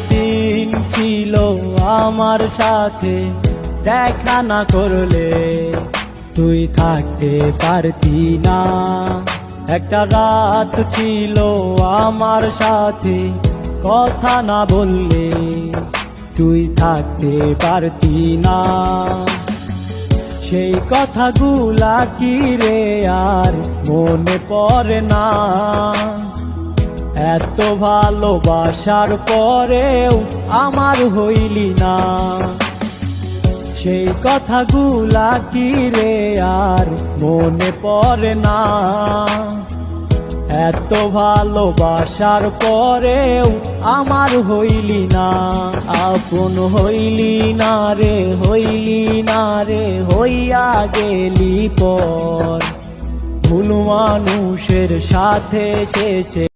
দিন ছিল আমার সাথে দেখা না করলে তুই থাকতে পারতি না। একটা রাত ছিল আমার সাথে কথা না বললে তুই থাকতে পারতি না। সেই কথাগুলা কি রে আর মনে পড়ে না? এত ভালোবাসার পরেও আমার হইলি না। সেই কথাগুলা কি রে আর মনে পড়ে না? এত ভালোবাসার পরেও আমার হইলি না। আপন হইলি না রে, হইলি না রে, হইয়া গেলি পর। ভুল মানুষের সাথে শেষে